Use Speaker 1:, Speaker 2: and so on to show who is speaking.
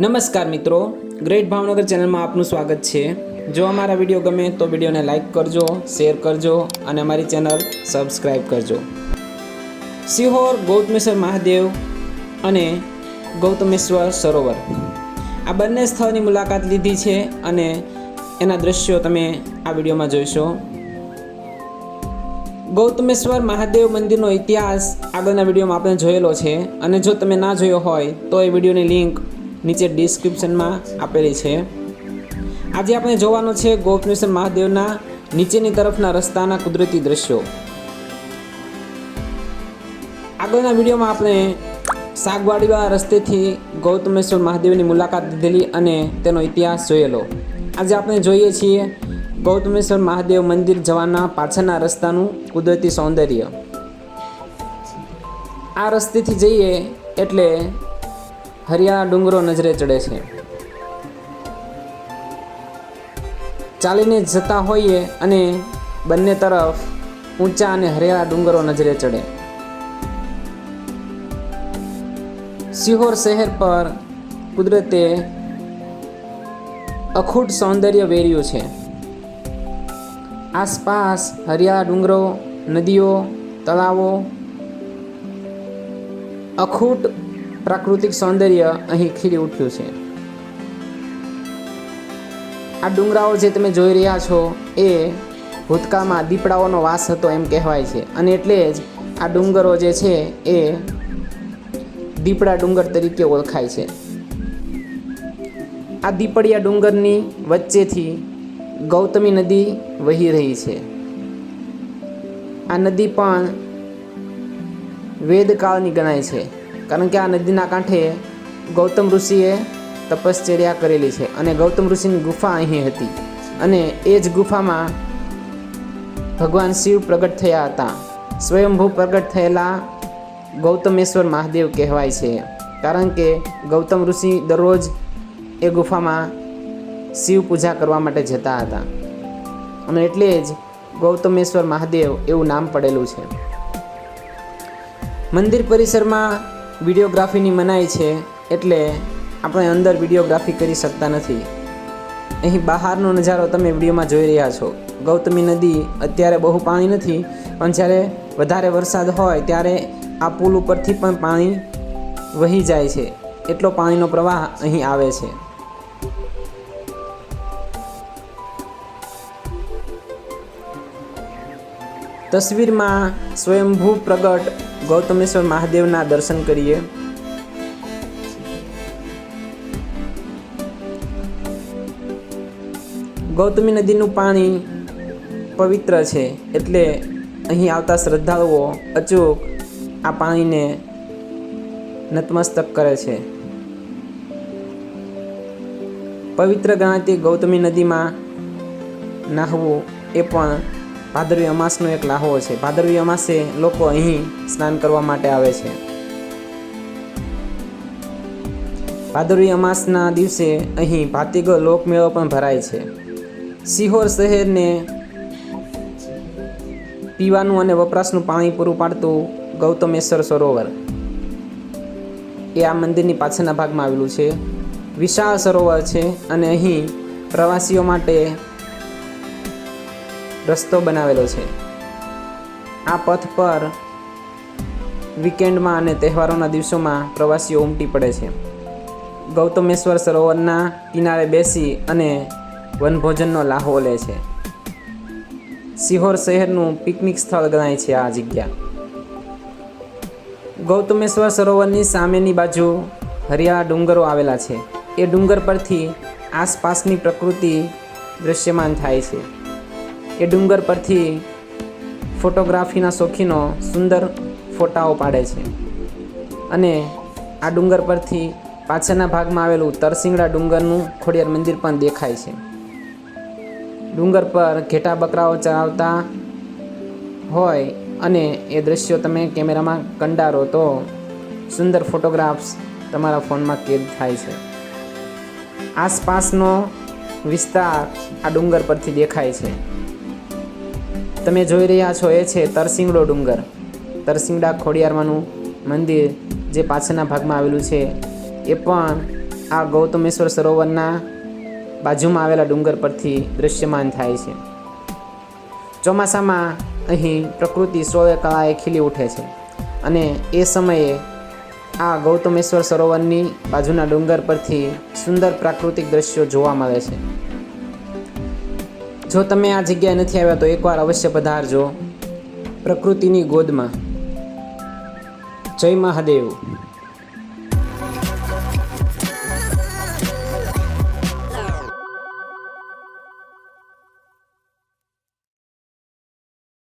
Speaker 1: નમસ્કાર મિત્રો, ગ્રેટ ભાવનગર ચેનલમાં આપનું સ્વાગત છે। જો અમારા વિડીયો ગમે તો વિડીયોને લાઇક કરજો, શેર કરજો અને અમારી ચેનલ સબસ્ક્રાઈબ કરજો। સિહોર ગૌતમેશ્વર મહાદેવ અને ગૌતમેશ્વર સરોવર આ બંને સ્થળની મુલાકાત લીધી છે અને એના દ્રશ્યો તમે આ વિડીયોમાં જોઈશો। ગૌતમેશ્વર મહાદેવ મંદિરનો ઇતિહાસ આગળના વિડીયોમાં આપણે જોયેલો છે અને જો તમે ના જોયો હોય તો એ વિડીયોની લિંક નીચે ડિસ્ક્રિપ્શનમાં આપેલી છે। આજે આપણે જોવાનું છે ગૌતમેશ્વર મહાદેવના નીચેની તરફના રસ્તાના કુદરતી દ્રશ્યો। આગળના વિડીયોમાં આપણે સાગવાડીવાળા રસ્તેથી ગૌતમેશ્વર મહાદેવની મુલાકાત લીધેલી અને તેનો ઇતિહાસ જોયેલો। આજે આપણે જોઈએ છીએ ગૌતમેશ્વર મહાદેવ મંદિર જવાના પાછળના રસ્તાનું કુદરતી સૌંદર્ય। આ રસ્તેથી જઈએ એટલે હરિયાળા ડુંગરો નજરે ચડે છે। ચાલીને જતા હોઈએ અને બંને તરફ ઊંચા અને હરિયાળા ડુંગરો નજરે ચડે। સિહોર શહેર પર કુદરતે અખૂટ સૌંદર્ય વેર્યું છે। આસપાસ હરિયાળા ડુંગરો, નદીઓ, તળાવો, અખૂટ પ્રાકૃતિક સૌંદર્ય અહીં ખીલી ઉઠ્યું છે। આ ડુંગરાઓ જે તમે જોઈ રહ્યા છો એ ભૂતકાળમાં દીપડાઓનો વાસ હતો એમ કહેવાય છે અને એટલે જ આ ડુંગરો જે છે એ દીપડા ડુંગર તરીકે ઓળખાય છે। આ દીપડિયા ડુંગરની વચ્ચેથી ગૌતમી નદી વહી રહી છે। આ નદી પણ વેદકાળની ગણાય છે કારણ કે આ નદીના કાંઠે ગૌતમ ઋષિએ તપશ્ચર્યા કરેલી છે અને ગૌતમ ઋષિની ગુફા અહીં હતી અને એ જ ગુફામાં ભગવાન શિવ પ્રગટ થયા હતા। સ્વયંભૂ પ્રગટ થયેલા ગૌતમેશ્વર મહાદેવ કહેવાય છે કારણ કે ગૌતમ ઋષિ દરરોજ એ ગુફામાં શિવ પૂજા કરવા માટે જતા હતા અને એટલે જ ગૌતમેશ્વર મહાદેવ એવું નામ પડેલું છે। મંદિર પરિસરમાં વિડીયોગ્રાફીની મનાઈ છે એટલે આપણે અંદર વિડીયોગ્રાફી કરી શકતા નથી। અહીં બહારનો નજારો તમે વિડીયોમાં જોઈ રહ્યા છો। ગૌતમી નદી અત્યારે બહુ પાણી નથી પણ જ્યારે વધારે વરસાદ હોય ત્યારે આ પુલ ઉપરથી પણ પાણી વહી જાય છે, એટલો પાણીનો પ્રવાહ અહીં આવે છે। તસવીરમાં સ્વયંભૂ પ્રગટ ગૌતમેશ્વર મહાદેવના દર્શન કરીએ। ગૌતમી નદીનું પાણી પવિત્ર છે એટલે અહીં આવતા શ્રદ્ધાળુઓ અચૂક આ પાણીને નતમસ્તક કરે છે। પવિત્ર ગણાતી ગૌતમી નદીમાં નાહવું એ પણ ભાદરવી અમાસનો એક લાહો છે। ભાદરવી અમાસે લોકો અહીં સ્નાન કરવા માટે આવે છે। ભાદરવી અમાસના દિવસે અહીં ભાતીગળ લોકમેળો પણ ભરાય છે। સિહોર શહેરને પીવાનું અને વપરાશનું પાણી પૂરું પાડતું ગૌતમેશ્વર સરોવર એ આ મંદિરની પાછળના ભાગમાં આવેલું છે। વિશાળ સરોવર છે અને અહીં પ્રવાસીઓ માટે રસ્તો બનાવેલો છે। આ પથ પર વીકેન્ડમાં અને તહેવારોના દિવસોમાં પ્રવાસીઓ ઉમટી પડે છે। ગૌતમેશ્વર સરોવરના કિનારે બેસી અને વનભોજનનો લાહો લે છે। સિહોર શહેરનું પિકનિક સ્થળ ગણાય છે આ જગ્યા। ગૌતમેશ્વર સરોવરની સામેની બાજુ હરિયાળા ડુંગરો આવેલા છે। એ ડુંગર પરથી આસપાસની પ્રકૃતિ દૃશ્યમાન થાય છે। એ ડુંગર પરથી ફોટોગ્રાફીના શોખીનો સુંદર ફોટાઓ પાડે છે અને આ ડુંગર પરથી પાછળના ભાગમાં આવેલું તરસિંગડા ડુંગરનું ખોડિયાર મંદિર પણ દેખાય છે। ડુંગર પર ઘેટા બકરાઓ ચરાવતા હોય અને એ દ્રશ્યો તમે કેમેરામાં કંડારો તો સુંદર ફોટોગ્રાફ્સ તમારા ફોનમાં કેદ થાય છે। આસપાસનો વિસ્તાર આ ડુંગર પરથી દેખાય છે। તમે જોઈ રહ્યા છો એ છે તરસિંગડો ડુંગર। તરસિંગડા ખોડિયારમાંનું મંદિર જે પાછળના ભાગમાં આવેલું છે એ પણ આ ગૌતમેશ્વર સરોવરના બાજુમાં આવેલા ડુંગર પરથી દૃશ્યમાન થાય છે. ચોમાસામાં અહીં પ્રકૃતિ સોળે કળાએ ખીલી ઉઠે છે અને એ સમયે આ ગૌતમેશ્વર સરોવરની બાજુના ડુંગર પરથી સુંદર પ્રાકૃતિક દ્રશ્યો જોવા મળે છે. જો તમે આ જગ્યાએ નથી આવ્યા તો એકવાર અવશ્ય પધારજો પ્રકૃતિની ગોદમાં. જય મહાદેવ.